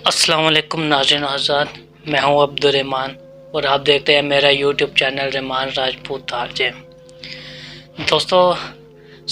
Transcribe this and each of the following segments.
السلام علیکم ناظرین حضرات، میں ہوں عبدالرحمن اور آپ دیکھتے ہیں میرا یوٹیوب چینل رحمان راجپوت تارجے۔ دوستو،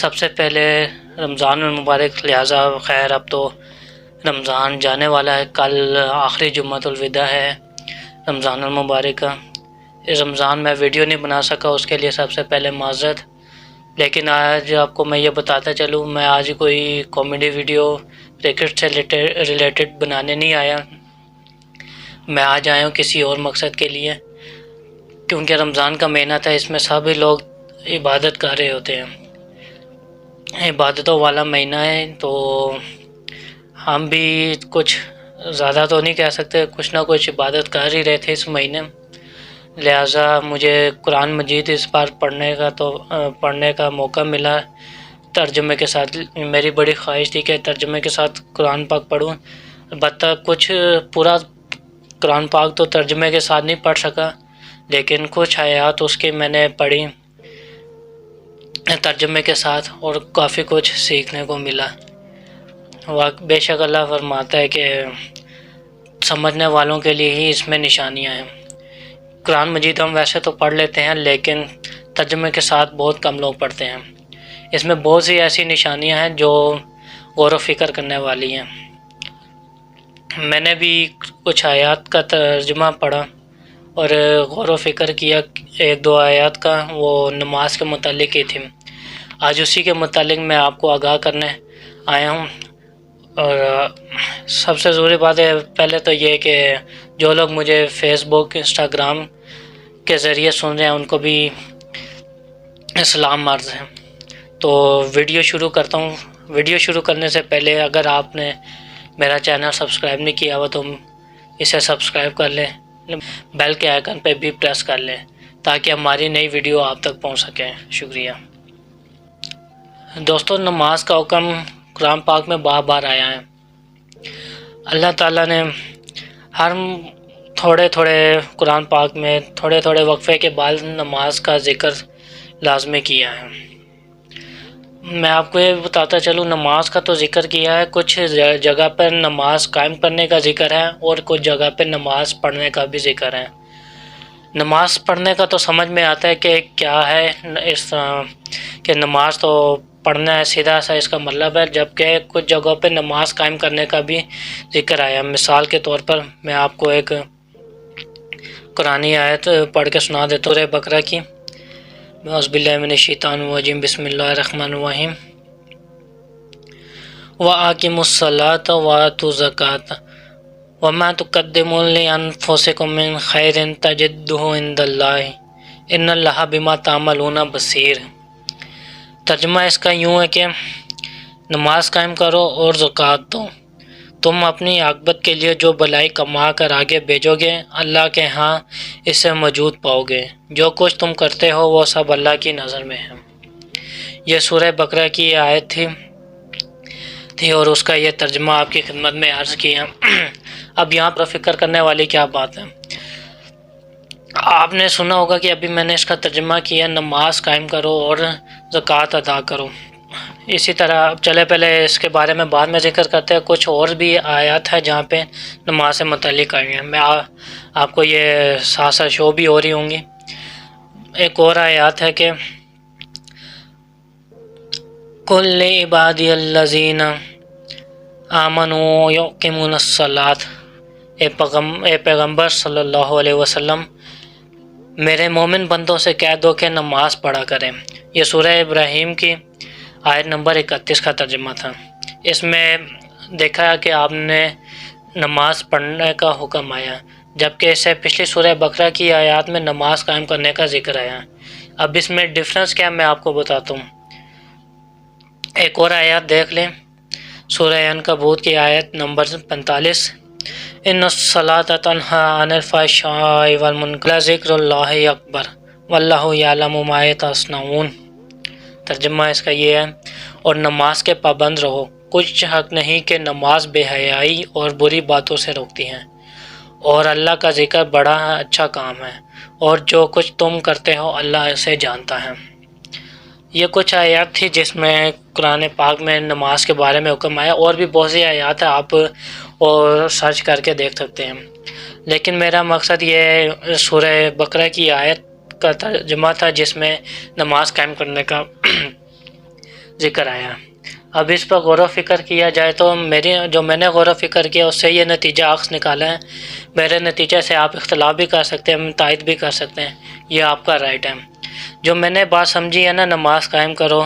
سب سے پہلے رمضان المبارک، لہٰذا خیر اب تو رمضان جانے والا ہے، کل آخری جمعۃ الوداع ہے رمضان المبارک کا۔ اس رمضان میں ویڈیو نہیں بنا سکا، اس کے لیے سب سے پہلے معذرت، لیکن آج آپ کو میں یہ بتاتا چلوں، میں آج کوئی کامیڈی ویڈیو کرکٹ سے ریلیٹڈ بنانے نہیں آیا، میں آج آیا ہوں کسی اور مقصد کے لیے، کیونکہ رمضان کا مہینہ تھا، اس میں سبھی لوگ عبادت کر رہے ہوتے ہیں، عبادتوں والا مہینہ ہے، تو ہم بھی کچھ زیادہ تو نہیں کہہ سکتے، کچھ نہ کچھ عبادت کر ہی رہے تھے اس مہینے، لہٰذا مجھے قرآن مجید اس بار پڑھنے کا موقع ملا ترجمے کے ساتھ۔ میری بڑی خواہش تھی کہ ترجمے کے ساتھ قرآن پاک پڑھوں، البتہ کچھ پورا قرآن پاک تو ترجمے کے ساتھ نہیں پڑھ سکا، لیکن کچھ آیات اس کی میں نے پڑھی ترجمے کے ساتھ اور کافی کچھ سیکھنے کو ملا۔ بے شک اللہ فرماتا ہے کہ سمجھنے والوں کے لیے ہی اس میں نشانیاں ہیں۔ قرآن مجید ہم ویسے تو پڑھ لیتے ہیں، لیکن ترجمے کے ساتھ بہت کم لوگ پڑھتے ہیں۔ اس میں بہت سی ایسی نشانیاں ہیں جو غور و فکر کرنے والی ہیں۔ میں نے بھی کچھ آیات کا ترجمہ پڑھا اور غور و فکر کیا، ایک دو آیات کا، وہ نماز کے متعلق ہی تھی۔ آج اسی کے متعلق میں آپ کو آگاہ کرنے آیا ہوں، اور سب سے ضروری بات ہے پہلے تو یہ کہ جو لوگ مجھے فیس بک، انسٹاگرام کے ذریعے سن رہے ہیں ان کو بھی سلام عرض ہے۔ تو ویڈیو شروع کرتا ہوں۔ ویڈیو شروع کرنے سے پہلے اگر آپ نے میرا چینل سبسکرائب نہیں کیا ہوا تو اسے سبسکرائب کر لیں، بیل کے آئیکن پہ بھی پریس کر لیں تاکہ ہماری نئی ویڈیو آپ تک پہنچ سکیں۔ شکریہ۔ دوستو، نماز کا حکم قرآن پاک میں بار بار آیا ہے۔ اللہ تعالیٰ نے ہر تھوڑے قرآن پاک میں تھوڑے وقفے کے بعد نماز کا ذکر لازمی کیا ہے۔ میں آپ کو یہ بتاتا چلوں، نماز کا تو ذکر کیا ہے، کچھ جگہ پر نماز قائم کرنے کا ذکر ہے اور کچھ جگہ پہ نماز پڑھنے کا بھی ذکر ہے۔ نماز پڑھنے کا تو سمجھ میں آتا ہے کہ کیا ہے، اس کہ نماز تو پڑھنا ہے، سیدھا سا اس کا مطلب ہے، جبکہ کچھ جگہوں پہ نماز قائم کرنے کا بھی ذکر آیا۔ مثال کے طور پر میں آپ کو ایک قرآنی آیت پڑھ کے سنا دیتا ہوں، سورہ بقرہ کی۔ اعوذ باللہ من الشیطان الرجیم، بسم اللہ الرحمن الرحیم۔ وَأَقِیمُوا الصَّلَاةَ وَآتُوا الزَّکَاةَ وَمَا تُقَدِّمُوا لِأَنفُسِکُم مِّن خَیْرٍ تَجِدُوهُ عِندَ اللَّہِ إِنَّ اللَّهَ بِمَا تَعْمَلُونَ بَصِیر۔ ترجمہ اس کا یوں ہے کہ نماز قائم کرو اور زکوٰۃ دو، تم اپنی عاقبت کے لیے جو بھلائی کما کر آگے بھیجو گے اللہ کے ہاں اسے موجود پاؤ گے، جو کچھ تم کرتے ہو وہ سب اللہ کی نظر میں ہے۔ یہ سورہ بقرہ کی آیت تھی اور اس کا یہ ترجمہ آپ کی خدمت میں عرض کیا۔ اب یہاں پر فکر کرنے والی کیا بات ہے، آپ نے سنا ہوگا کہ ابھی میں نے اس کا ترجمہ کیا، نماز قائم کرو اور زکوٰۃ ادا کرو۔ اسی طرح چلے پہلے اس کے بارے میں بعد میں ذکر کرتے ہیں، کچھ اور بھی آیات ہے جہاں پہ نماز سے متعلق آئی ہیں، میں آپ کو یہ ساتھ ساتھ شو بھی ہو رہی ہوں گی۔ ایک اور آیات ہے کہ قُل لِعِبَادِیَ الَّذِینَ آمَنُوا یُقِیمُونَ الصَّلَاةَ، اے پیغمبر صلی اللہ علیہ وسلم، میرے مومن بندوں سے کہہ دو کہ نماز پڑھا کریں۔ یہ سورہ ابراہیم کی آیت نمبر 31 کا ترجمہ تھا۔ اس میں دیکھا کہ آپ نے نماز پڑھنے کا حکم آیا، جبکہ اس سے پچھلی سورہ بقرہ کی آیات میں نماز قائم کرنے کا ذکر آیا۔ اب اس میں ڈفرنس کیا میں آپ کو بتاتا ہوں۔ ایک اور آیات دیکھ لیں، سورہ عنکبوت کی آیت نمبر 45، ان الصلاۃ تنہی عن الفحشاء والمنکر ولذکر اللہ اکبر واللہ یعلم ما تصنعون۔ ترجمہ اس کا یہ ہے، اور نماز کے پابند رہو، کچھ حق نہیں کہ نماز بے حیائی اور بری باتوں سے روکتی ہیں، اور اللہ کا ذکر بڑا اچھا کام ہے، اور جو کچھ تم کرتے ہو اللہ اسے جانتا ہے۔ یہ کچھ آیات تھی جس میں قرآن پاک میں نماز کے بارے میں حکم آیا، اور بھی بہت سی آیات ہیں، آپ اور سرچ کر کے دیکھ سکتے ہیں، لیکن میرا مقصد یہ سورہ بقرہ کی آیت کا ترجمہ تھا جس میں نماز قائم کرنے کا ذکر آیا۔ اب اس پر غور و فکر کیا جائے تو میں نے غور و فکر کیا اس سے یہ نتیجہ عکس نکالا ہے۔ میرے نتیجے سے آپ اختلاف بھی کر سکتے ہیں، تائید بھی کر سکتے ہیں، یہ آپ کا رائٹ ہے۔ جو میں نے بات سمجھی ہے نا نماز قائم کرو،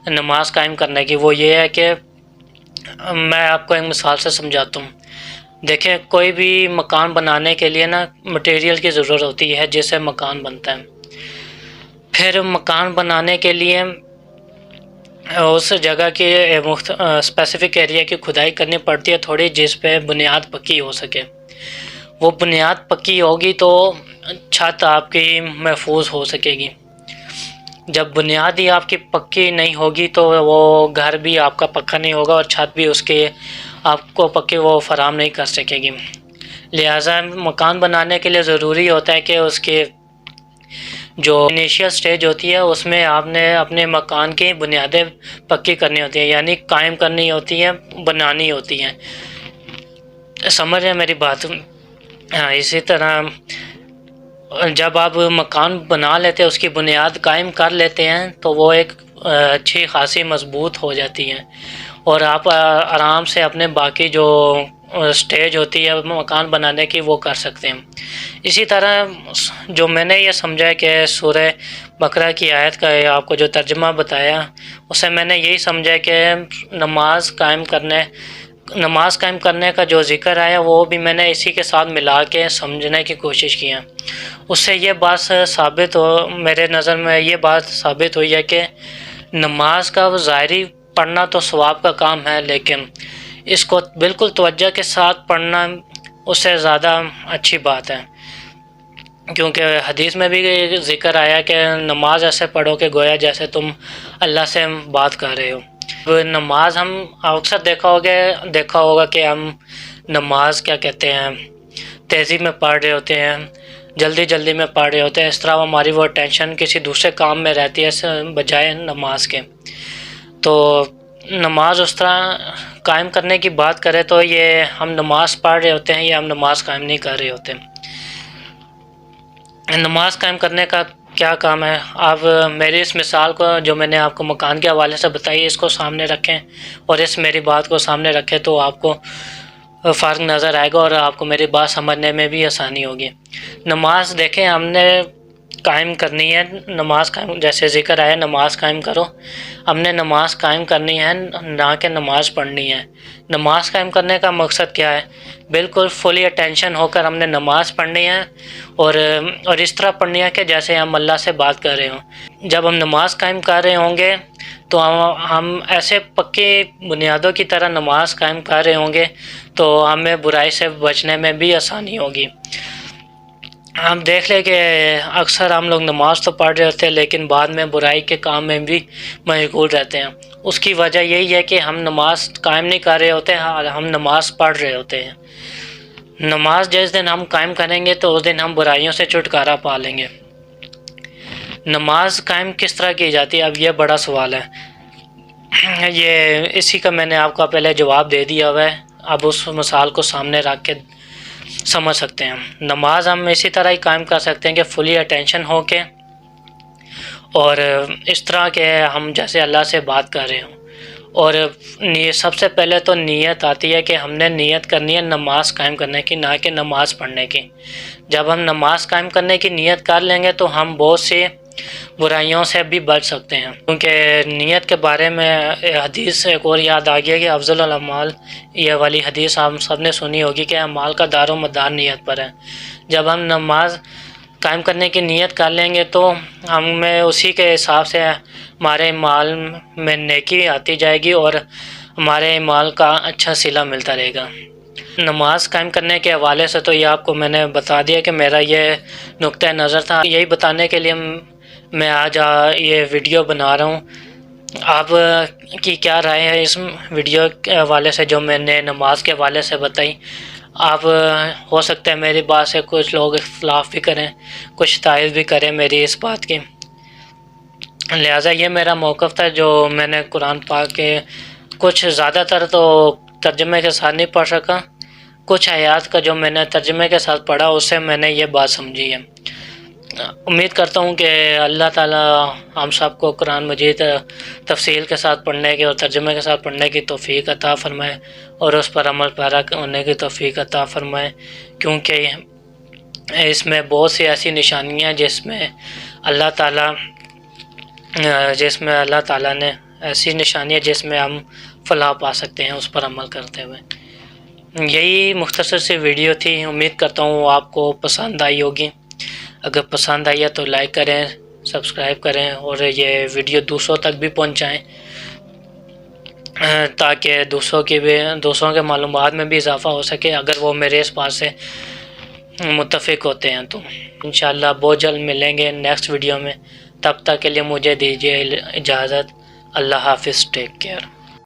نماز قائم کرنے کی، وہ یہ ہے کہ میں آپ کو ایک مثال سے سمجھاتا ہوں۔ دیکھیں، کوئی بھی مکان بنانے کے لیے نا مٹیریل کی ضرورت ہوتی ہے جس سے مکان بنتا ہے۔ پھر مکان بنانے کے لیے اس جگہ کی اسپیسیفک ایریا کی کھدائی کرنی پڑتی ہے تھوڑی، جس پہ بنیاد پکی ہو سکے۔ وہ بنیاد پکی ہوگی تو چھت آپ کی محفوظ ہو سکے گی۔ جب بنیاد ہی آپ کی پکی نہیں ہوگی تو وہ گھر بھی آپ کا پکا نہیں ہوگا اور چھت بھی اس کے آپ کو پکی وہ فراہم نہیں کر سکے گی۔ لہٰذا مکان بنانے کے لیے ضروری ہوتا ہے کہ اس کے جو انیشیل سٹیج ہوتی ہے اس میں آپ نے اپنے مکان کی بنیادیں پکی کرنی ہوتی ہیں، یعنی قائم کرنی ہوتی ہیں، بنانی ہوتی ہیں۔ سمجھ ہے میری بات؟ اسی طرح جب آپ مکان بنا لیتے ہیں، اس کی بنیاد قائم کر لیتے ہیں تو وہ ایک اچھی خاصی مضبوط ہو جاتی ہیں، اور آپ آرام سے اپنے باقی جو سٹیج ہوتی ہے مکان بنانے کی وہ کر سکتے ہیں۔ اسی طرح جو میں نے یہ سمجھا ہے کہ سورہ بقرہ کی آیت کا آپ کو جو ترجمہ بتایا، اسے میں نے یہی سمجھا کہ نماز قائم کرنے کا جو ذکر آیا وہ بھی میں نے اسی کے ساتھ ملا کے سمجھنے کی کوشش کی ہے۔ اس سے یہ بات میرے نظر میں یہ بات ثابت ہوئی ہے کہ نماز کا ظاہری پڑھنا تو ثواب کا کام ہے، لیکن اس کو بالکل توجہ کے ساتھ پڑھنا اس سے زیادہ اچھی بات ہے، کیونکہ حدیث میں بھی ذکر آیا کہ نماز ایسے پڑھو کہ گویا جیسے تم اللہ سے بات کر رہے ہو۔ نماز ہم اکثر دیکھا ہوگا کہ ہم نماز کیا کہتے ہیں تیزی میں پڑھ رہے ہوتے ہیں، جلدی میں پڑھ رہے ہوتے ہیں، اس طرح ہماری وہ ٹینشن کسی دوسرے کام میں رہتی ہے بجائے نماز کے۔ تو نماز اس طرح قائم کرنے کی بات کرے تو یہ ہم نماز پڑھ رہے ہوتے ہیں یا ہم نماز قائم نہیں کر رہے ہوتے۔ نماز قائم کرنے کا کیا کام ہے؟ آپ میری اس مثال کو جو میں نے آپ کو مکان کے حوالے سے بتائی اس کو سامنے رکھیں اور اس میری بات کو سامنے رکھیں تو آپ کو فرق نظر آئے گا اور آپ کو میری بات سمجھنے میں بھی آسانی ہوگی۔ نماز دیکھیں ہم نے قائم کرنی ہے، نماز قائم جیسے ذکر آیا نماز قائم کرو، ہم نے نماز قائم کرنی ہے نہ کہ نماز پڑھنی ہے۔ نماز قائم کرنے کا مقصد کیا ہے؟ بالکل فلی اٹینشن ہو کر ہم نے نماز پڑھنی ہے اور اس طرح پڑھنی ہے کہ جیسے ہم اللہ سے بات کر رہے ہوں۔ جب ہم نماز قائم کر رہے ہوں گے تو ہم ایسے پکی بنیادوں کی طرح نماز قائم کر رہے ہوں گے تو ہمیں برائی سے بچنے میں بھی آسانی ہوگی۔ ہم دیکھ لیں کہ اکثر ہم لوگ نماز تو پڑھ رہے ہوتے ہیں لیکن بعد میں برائی کے کام میں بھی مشغول رہتے ہیں۔ اس کی وجہ یہی ہے کہ ہم نماز قائم نہیں کر رہے ہوتے ہیں، ہم نماز پڑھ رہے ہوتے ہیں۔ نماز جس دن ہم قائم کریں گے تو اس دن ہم برائیوں سے چھٹکارا پا لیں گے۔ نماز قائم کس طرح کی جاتی ہے؟ اب یہ بڑا سوال ہے، یہ اسی کا میں نے آپ کو پہلے جواب دے دیا ہوا ہے، اب اس مثال کو سامنے رکھ کے سمجھ سکتے ہیں۔ نماز ہم اسی طرح ہی قائم کر سکتے ہیں کہ فلی اٹینشن ہو کے اور اس طرح کہ ہم جیسے اللہ سے بات کر رہے ہوں، اور سب سے پہلے تو نیت آتی ہے کہ ہم نے نیت کرنی ہے نماز قائم کرنے کی، نہ کہ نماز پڑھنے کی۔ جب ہم نماز قائم کرنے کی نیت کر لیں گے تو ہم بہت سی برائیوں سے بھی بچ سکتے ہیں، کیونکہ نیت کے بارے میں حدیث ایک اور یاد آ گیا کہ افضل الاعمال، یہ والی حدیث آپ سب نے سنی ہوگی کہ اعمال کا دار و مدار نیت پر ہے۔ جب ہم نماز قائم کرنے کی نیت کر لیں گے تو ہمیں اسی کے حساب سے ہمارے اعمال میں نیکی آتی جائے گی اور ہمارے اعمال کا اچھا صلہ ملتا رہے گا۔ نماز قائم کرنے کے حوالے سے تو یہ آپ کو میں نے بتا دیا کہ میرا یہ نقطہ نظر تھا، یہی بتانے کے لیے میں آج یہ ویڈیو بنا رہا ہوں۔ آپ کی کیا رائے ہے اس ویڈیو کے حوالے سے جو میں نے نماز کے حوالے سے بتائی؟ آپ ہو سکتا ہے میری بات سے کچھ لوگ اختلاف بھی کریں، کچھ تائید بھی کریں میری اس بات کی۔ لہٰذا یہ میرا موقف تھا جو میں نے قرآن پاک کے کچھ زیادہ تر تو ترجمے کے ساتھ نہیں پڑھ سکا، کچھ آیات کا جو میں نے ترجمے کے ساتھ پڑھا اس سے میں نے یہ بات سمجھی ہے۔ امید کرتا ہوں کہ اللہ تعالیٰ ہم سب کو قرآن مجید تفصیل کے ساتھ پڑھنے کی اور ترجمے کے ساتھ پڑھنے کی توفیق عطا فرمائے اور اس پر عمل پیرا ہونے کی توفیق عطا فرمائے، کیونکہ اس میں بہت سی ایسی نشانیاں جس میں اللہ تعالیٰ نے ایسی نشانیاں جس میں ہم فلاح پا سکتے ہیں اس پر عمل کرتے ہوئے۔ یہی مختصر سی ویڈیو تھی، امید کرتا ہوں آپ کو پسند آئی ہوگی۔ اگر پسند آئی ہے تو لائک کریں، سبسکرائب کریں اور یہ ویڈیو دوسروں تک بھی پہنچائیں تاکہ دوسروں کے معلومات میں بھی اضافہ ہو سکے اگر وہ میرے اس بات سے متفق ہوتے ہیں تو۔ انشاءاللہ بہت جلد ملیں گے نیکسٹ ویڈیو میں، تب تک کے لیے مجھے دیجیے اجازت۔ اللہ حافظ، ٹیک کیئر۔